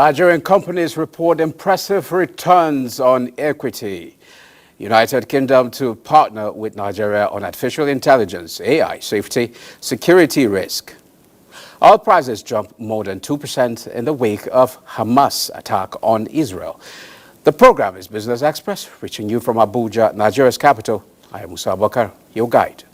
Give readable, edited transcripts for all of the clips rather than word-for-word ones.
Nigerian companies report impressive returns on equity. United Kingdom to partner with Nigeria on artificial intelligence, AI, safety, security risk. Oil prices jumped more than 2% in the wake of Hamas attack on Israel. The program is Business Express, reaching you from Abuja, Nigeria's capital. I am Musa Abakar, your guide.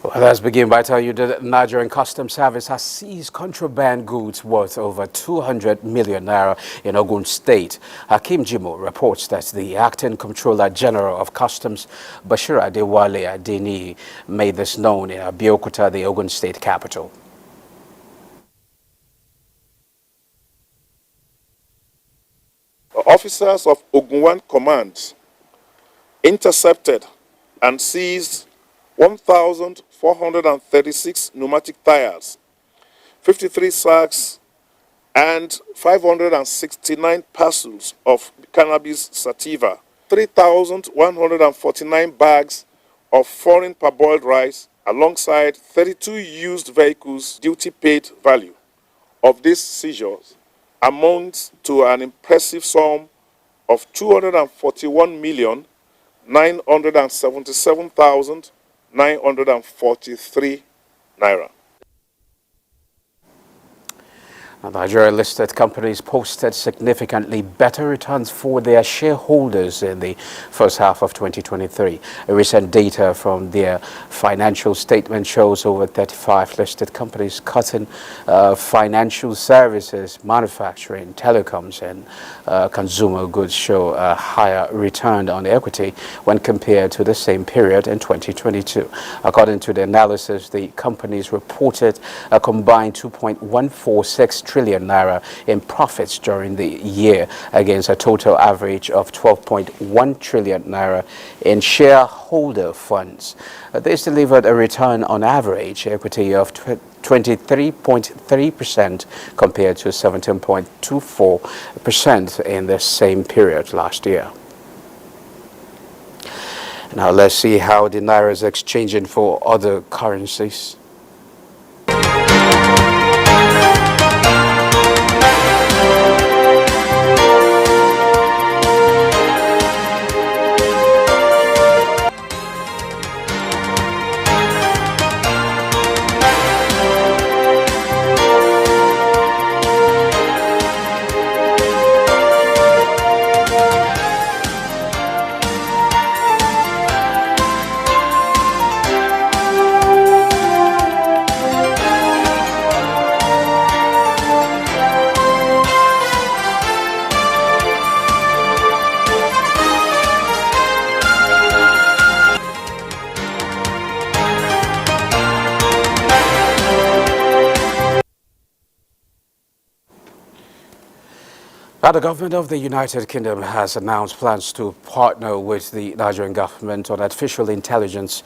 Well, let's begin by telling you that the Nigerian Customs Service has seized contraband goods worth over 200 million naira in Ogun State. Hakim Jimo reports that the Acting Comptroller General of Customs, Bashir Adewale Adeni, made this known in Abuja, the Ogun State capital. Officers of Ogun 1 Command intercepted and seized 1,436 pneumatic tires, 53 sacks, and 569 parcels of cannabis sativa, 3,149 bags of foreign parboiled rice, alongside 32 used vehicles duty paid value. Of these seizures amounts to an impressive sum of 241,977,943 naira. Nigeria-listed companies posted significantly better returns for their shareholders in the first half of 2023. Recent data from their financial statement shows over 35 listed companies cutting financial services, manufacturing, telecoms, and consumer goods show a higher return on equity when compared to the same period in 2022. According to the analysis, the companies reported a combined 2.146 trillion naira in profits during the year, against a total average of 12.1 trillion naira in shareholder funds. This delivered a return on average equity of 23.3% compared to 17.24% in the same period last year. Now let's see how the naira is exchanging for other currencies. The government of the United Kingdom has announced plans to partner with the Nigerian government on artificial intelligence,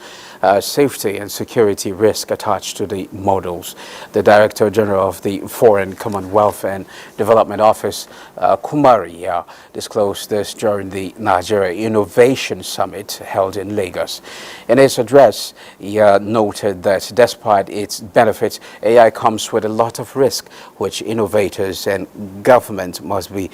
safety and security risk attached to the models. The Director General of the Foreign Commonwealth and Development Office, Kumariya, disclosed this during the Nigeria Innovation Summit held in Lagos. In his address, he noted that despite its benefits, AI comes with a lot of risk, which innovators and government must be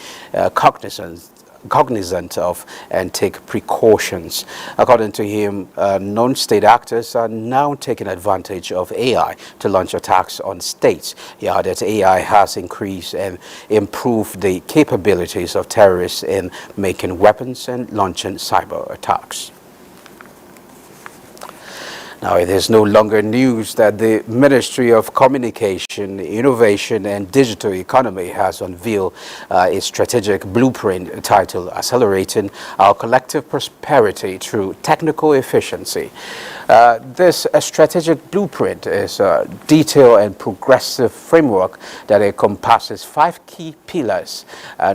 cognizant cognizant of and take precautions. According to him, non-state actors are now taking advantage of AI to launch attacks on states. He added AI has increased and improved the capabilities of terrorists in making weapons and launching cyber attacks. Now, it is no longer news that the Ministry of Communication, Innovation and Digital Economy has unveiled a strategic blueprint titled Accelerating Our Collective Prosperity Through Technical Efficiency. This strategic blueprint is a detailed and progressive framework that encompasses 5 key pillars: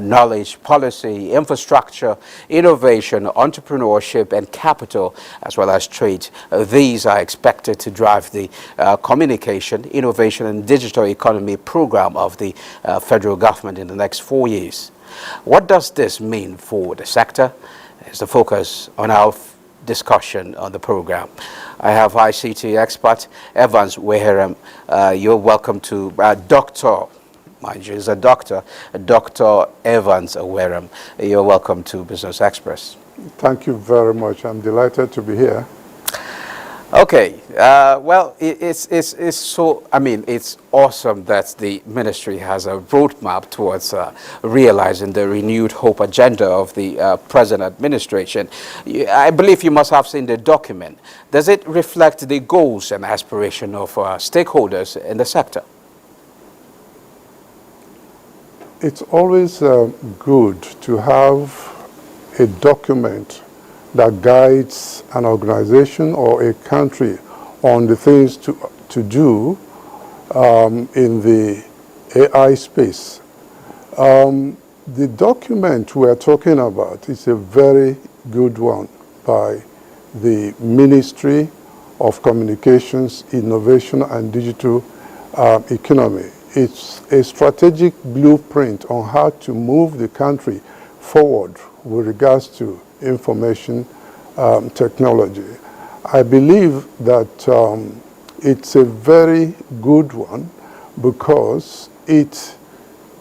knowledge, policy, infrastructure, innovation, entrepreneurship, and capital, as well as trade. These are expected to drive the communication, innovation, and digital economy program of the federal government in the next 4 years. What does this mean for the sector? Is the focus on our discussion on the program. I have ICT expert Evans Weherem. You're welcome to Dr. Mind you, is a doctor, Dr. Evans Weherem. You're welcome to Business Express. Thank you very much. I'm delighted to be here. Okay, well, it's awesome that the ministry has a roadmap towards realizing the renewed hope agenda of the present administration. I believe you must have seen the document. Does it reflect the goals and aspiration of stakeholders in the sector? It's always good to have a document that guides an organization or a country on the things to do in the AI space. The document we're talking about is a very good one by the Ministry of Communications, Innovation and Digital Economy. It's a strategic blueprint on how to move the country forward with regards to information technology. I believe that it's a very good one because it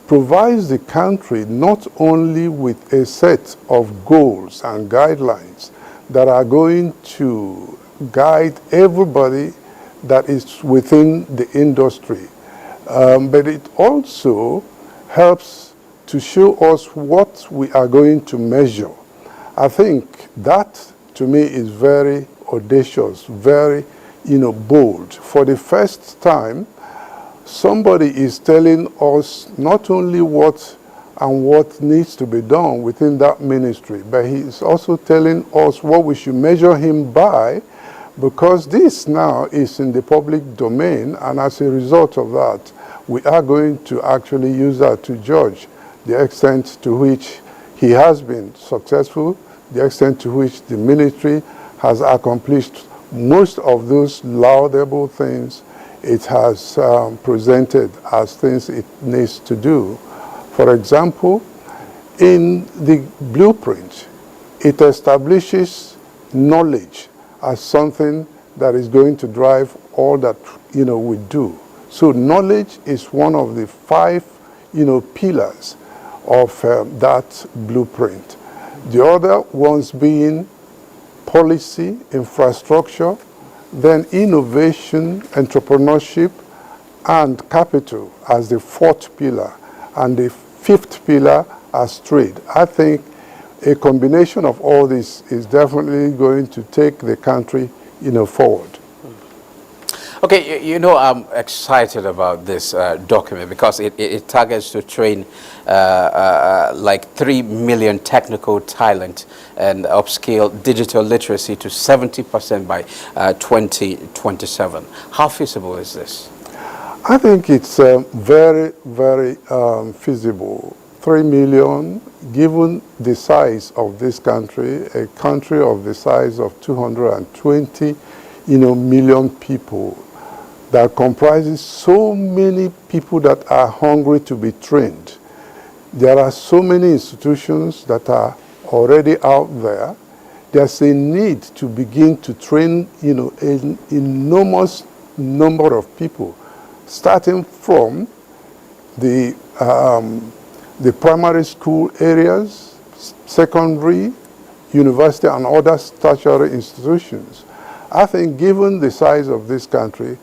provides the country not only with a set of goals and guidelines that are going to guide everybody that is within the industry, but it also helps to show us what we are going to measure. I think that, to me, is very audacious, very, bold. For the first time, somebody is telling us not only what needs to be done within that ministry, but he is also telling us what we should measure him by, because this now is in the public domain, and as a result of that, we are going to actually use that to judge the extent to which he has been successful, the extent to which the ministry has accomplished most of those laudable things it has presented as things it needs to do. For example, in the blueprint, it establishes knowledge as something that is going to drive all that we do. So knowledge is one of the 5 pillars of that blueprint. The other ones being policy, infrastructure, then innovation, entrepreneurship, and capital as the 4th pillar, and the 5th pillar as trade. I think a combination of all this is definitely going to take the country, forward. Okay, I'm excited about this document because it targets to train like 3 million technical talent and upscale digital literacy to 70% by 2027. How feasible is this? I think it's very, very feasible. 3 million, given the size of this country, a country of the size of 220 million people, that comprises so many people that are hungry to be trained. There are so many institutions that are already out there. There's a need to begin to train, an enormous number of people, starting from the primary school areas, secondary, university, and other tertiary institutions. I think given the size of this country,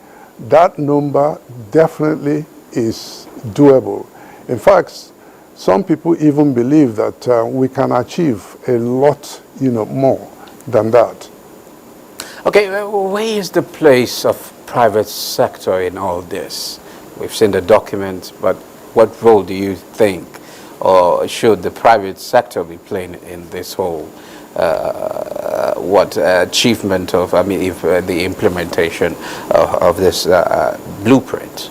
that number definitely is doable. In fact, some people even believe that we can achieve a lot, more than that. Okay, where is the place of private sector in all this? We've seen the document, but what role do you think, or should the private sector be playing in this whole achievement of, if the implementation of this blueprint?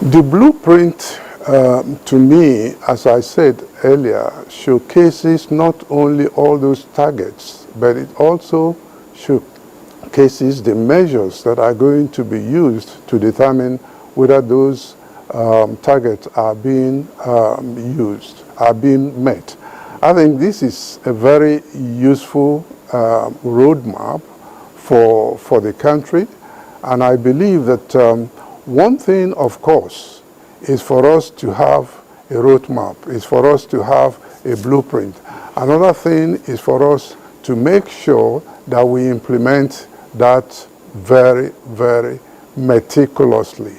The blueprint, to me, as I said earlier, showcases not only all those targets, but it also showcases the measures that are going to be used to determine whether those targets are being met. I think this is a very useful roadmap for the country, and I believe that one thing, of course, is for us to have a roadmap, is for us to have a blueprint. Another thing is for us to make sure that we implement that very, very meticulously.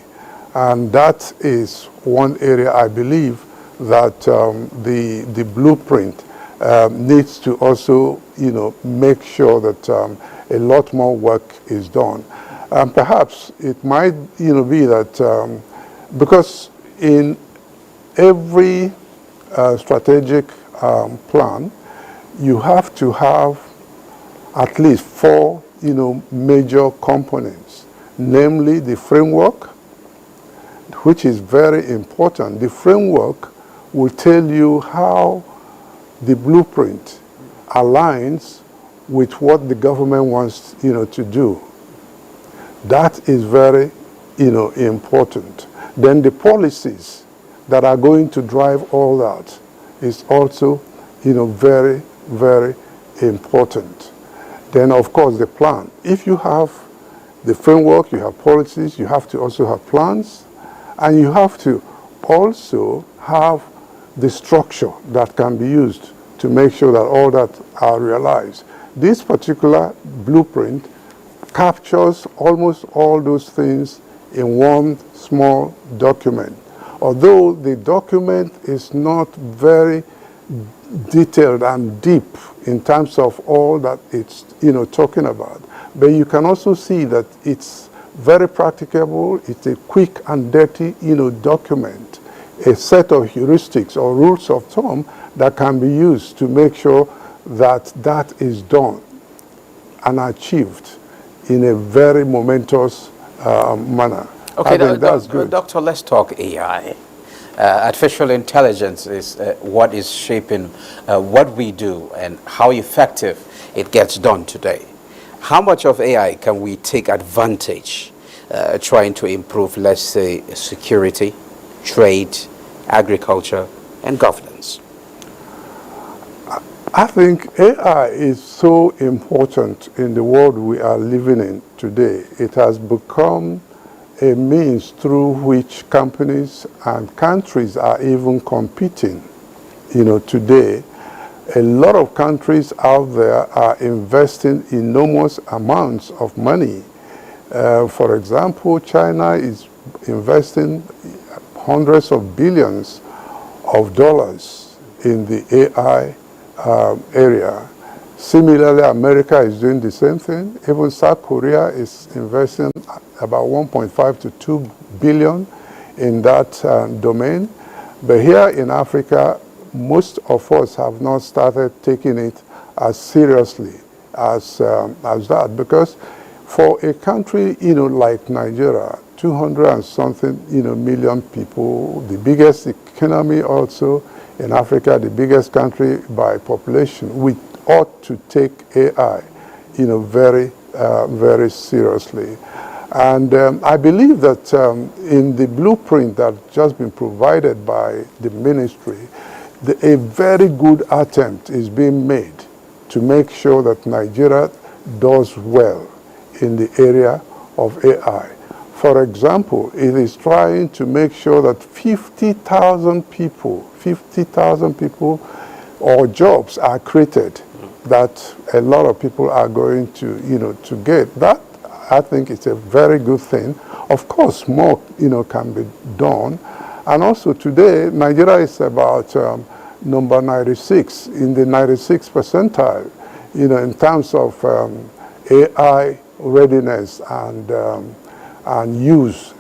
And that is one area I believe that the blueprint needs to also, make sure that a lot more work is done. And perhaps it might, be that because in every strategic plan, you have to have at least 4, major components, namely the framework, which is very important. The framework will tell you how the blueprint aligns with what the government wants, to do. That is very, important. Then the policies that are going to drive all that is also, very, very important. Then, of course, the plan. If you have the framework, you have policies, you have to also have plans, and you have to also have the structure that can be used to make sure that all that are realized. This particular blueprint captures almost all those things in one small document. Although the document is not very detailed and deep in terms of all that it's talking about, but you can also see that it's very practicable. It's a quick and dirty document, a set of heuristics or rules of thumb that can be used to make sure that that is done and achieved in a very momentous manner. Okay, I think that's good. Doctor, let's talk AI. Artificial intelligence is what is shaping what we do and how effective it gets done today. How much of AI can we take advantage trying to improve, let's say, security, trade, agriculture, and governance? I think AI is so important in the world we are living in today. It has become a means through which companies and countries are even competing. Today, a lot of countries out there are investing enormous amounts of money. For example, China is investing hundreds of billions of dollars in the AI area. Similarly, America is doing the same thing. Even South Korea is investing about 1.5 to 2 billion in that domain. But here in Africa, most of us have not started taking it as seriously as that, because for a country like Nigeria, 200 and something million people, the biggest economy also in Africa, the biggest country by population, we ought to take AI very, very seriously. And I believe that in the blueprint that's just been provided by the ministry, a very good attempt is being made to make sure that Nigeria does well in the area of AI. For example, it is trying to make sure that 50,000 people or jobs are created that a lot of people are going to, to get. That, I think, is a very good thing. Of course, more, can be done. And also today, Nigeria is about number 96, in the 96th percentile, in terms of AI readiness and use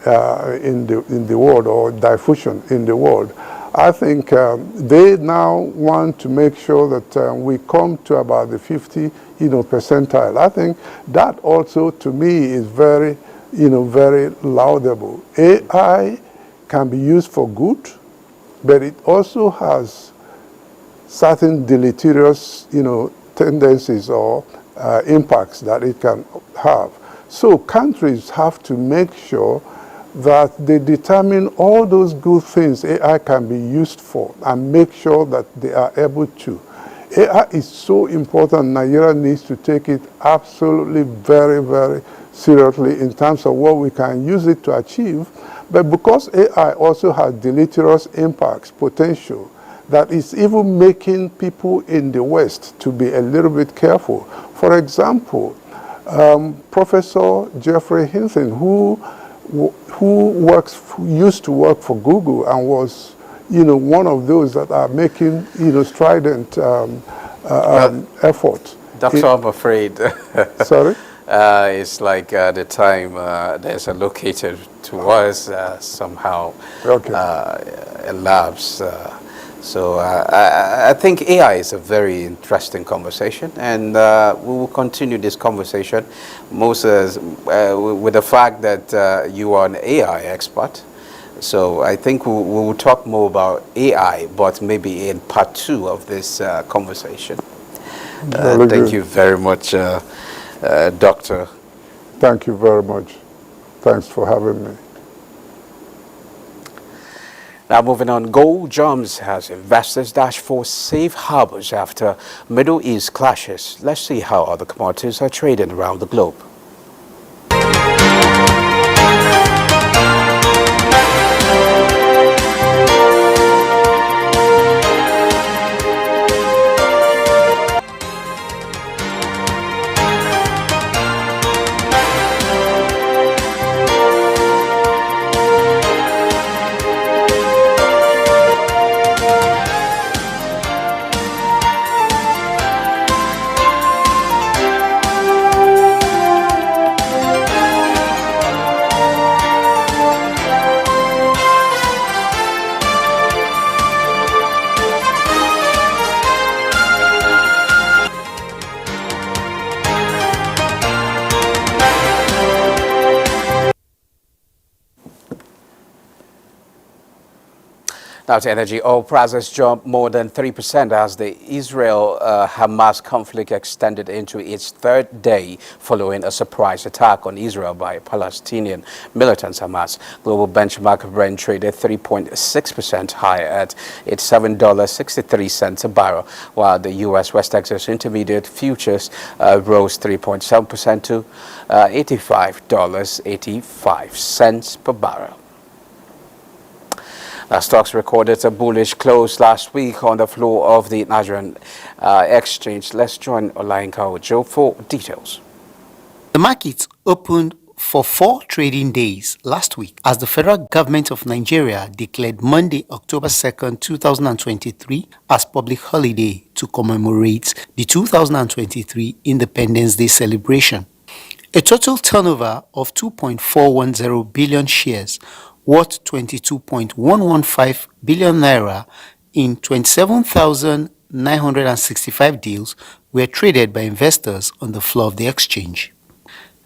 in the world, or diffusion in the world. I think they now want to make sure that we come to about the 50, percentile. I think that also, to me, is very, very laudable. AI can be used for good, but it also has certain deleterious, tendencies or impacts that it can have. So countries have to make sure that they determine all those good things AI can be used for and make sure that they are able to. AI is so important. Nigeria needs to take it absolutely very, very seriously in terms of what we can use it to achieve. But because AI also has deleterious impacts, potential, that is even making people in the West to be a little bit careful. For example, Professor Jeffrey Hinton, who used to work for Google and was, one of those that are making, strident effort. Doctor, I'm afraid. Sorry? It's like the time there's allocated to us somehow elapsed. So I think AI is a very interesting conversation, and we will continue this conversation, Moses, with the fact that you are an AI expert. So I think we will talk more about AI, but maybe in part 2 of this conversation. Thank you very much, Doctor. Thank you very much. Thanks for having me. Now moving on, gold jumps as investors dash for safe harbors after Middle East clashes. Let's see how other commodities are trading around the globe. Now to energy, oil prices jumped more than 3% as the Israel-Hamas conflict extended into its 3rd day following a surprise attack on Israel by Palestinian militants Hamas. Global benchmark Brent traded 3.6% higher at its $7.63 a barrel, while the U.S. West Texas Intermediate futures rose 3.7% to $85.85 per barrel. Stocks recorded a bullish close last week on the floor of the Nigerian exchange. Let's join Olayinka Ojo for details. The markets opened for 4 trading days last week as the federal government of Nigeria declared Monday, October 2nd, 2023 as public holiday to commemorate the 2023 Independence Day celebration. A total turnover of 2.410 billion shares worth 22.115 billion naira in 27,965 deals were traded by investors on the floor of the exchange.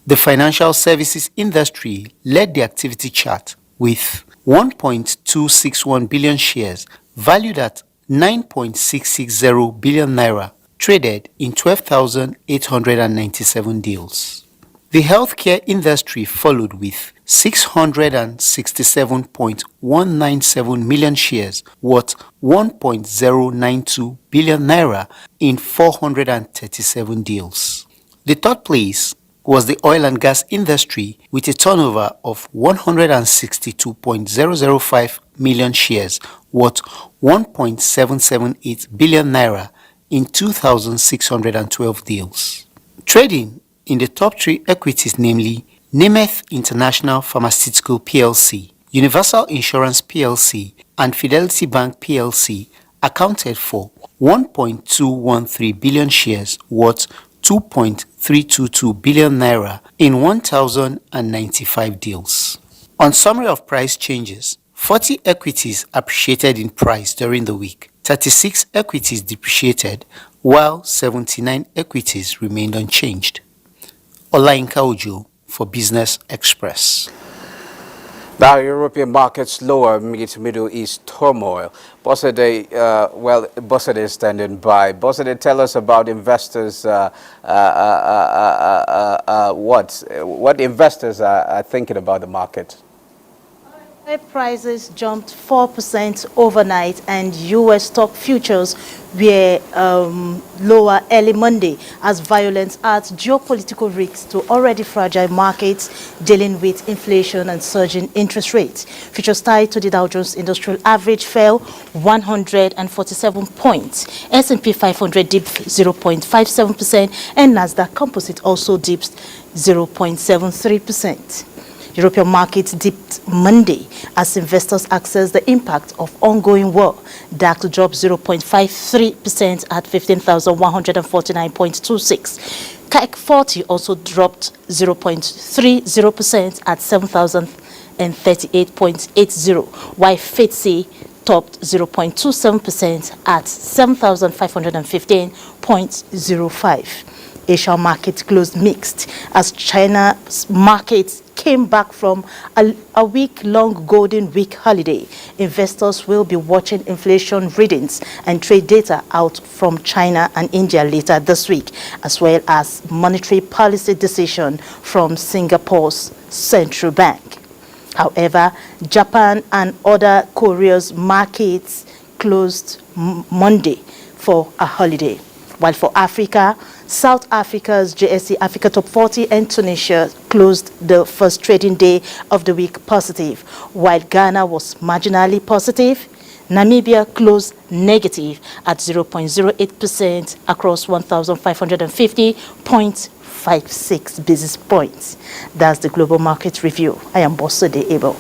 The financial services industry led the activity chart with 1.261 billion shares valued at 9.660 billion naira traded in 12,897 deals. The healthcare industry followed with 667.197 million shares worth 1.092 billion naira in 437 deals. The third place was the oil and gas industry with a turnover of 162.005 million shares worth 1.778 billion naira in 2,612 deals. Trading in the top three equities, namely Nemeth International Pharmaceutical PLC, Universal Insurance PLC, and Fidelity Bank PLC, accounted for 1.213 billion shares worth 2.322 billion naira in 1,095 deals. On summary of price changes, 40 equities appreciated in price during the week, 36 equities depreciated, while 79 equities remained unchanged. Olayinka Ojo for Business Express. Now, European markets lower amid Middle East turmoil. Bosede, Bosede is standing by. Bosede, tell us about investors. What investors are thinking about the market. Oil prices jumped 4% overnight, and U.S. stock futures were lower early Monday as violence adds geopolitical risks to already fragile markets dealing with inflation and surging interest rates. Futures tied to the Dow Jones Industrial Average fell 147 points. S&P 500 dipped 0.57%, and Nasdaq Composite also dipped 0.73%. European markets dipped Monday as investors assess the impact of ongoing war. DAX dropped 0.53% at 15,149.26. CAC 40 also dropped 0.30% at 7,038.80, while FTSE topped 0.27% at 7,515.05. Asia markets closed mixed as China's markets came back from a week-long Golden Week holiday. Investors will be watching inflation readings and trade data out from China and India later this week, as well as monetary policy decision from Singapore's central bank. However, Japan and other Korea's markets closed Monday for a holiday. While for Africa, South Africa's JSE Africa Top 40 and Tunisia closed the first trading day of the week positive, while Ghana was marginally positive. Namibia closed negative at 0.08% across 1,550.56 basis points. That's the global market review. I am Bosede Abel.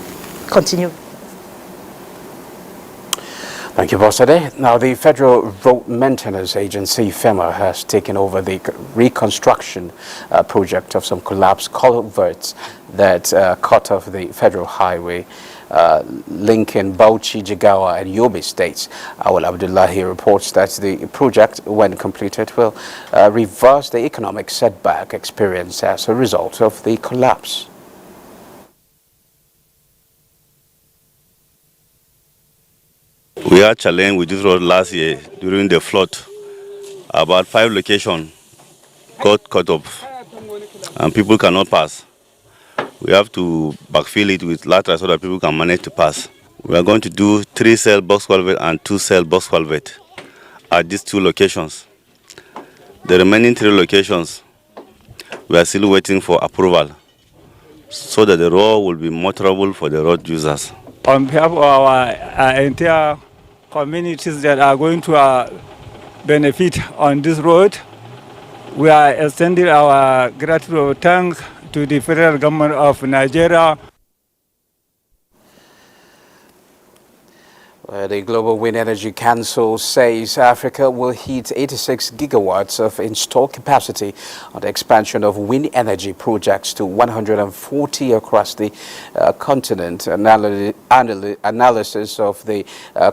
Continue. Thank you, Bosede. Now, the Federal Road Maintenance Agency, FEMA, has taken over the reconstruction project of some collapsed culverts that cut off the federal highway linking Bauchi, Jigawa, and Yobe states. Awal Abdullahi reports that the project, when completed, will reverse the economic setback experienced as a result of the collapse. We had challenge with this road last year during the flood. About 5 locations got cut off and people cannot pass. We have to backfill it with lateral so that people can manage to pass. We are going to do 3-cell box culvert and 2-cell box culvert at these 2 locations. The remaining 3 locations, we are still waiting for approval so that the road will be motorable for the road users. On behalf of our entire communities that are going to benefit on this road, we are extending our gratitude thanks to the federal government of Nigeria. The Global Wind Energy Council says Africa will hit 86 gigawatts of installed capacity on the expansion of wind energy projects to 140 across the continent. Analysis of the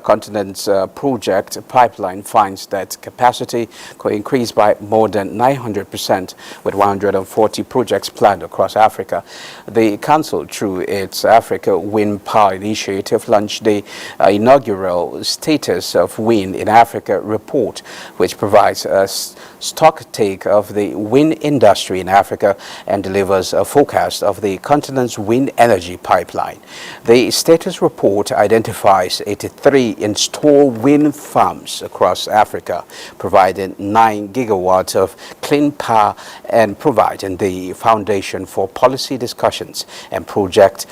continent's project pipeline finds that capacity could increase by more than 900%, with 140 projects planned across Africa. The council, through its Africa Wind Power Initiative, launched the inaugural Status of Wind in Africa report, which provides a stock take of the wind industry in Africa and delivers a forecast of the continent's wind energy pipeline. The Status latest report identifies 83 installed wind farms across Africa, providing 9 gigawatts of clean power and providing the foundation for policy discussions and project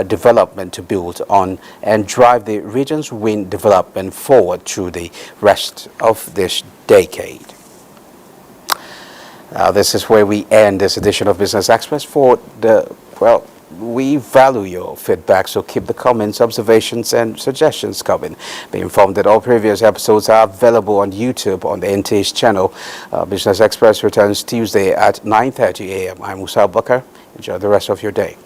development to build on and drive the region's wind development forward through the rest of this decade. This is where we end this edition of Business Express for we value your feedback, so keep the comments, observations, and suggestions coming. Be informed that all previous episodes are available on YouTube on the NTA's channel. Business Express returns Tuesday at 9:30 a.m. I'm Musa Bakar. Enjoy the rest of your day.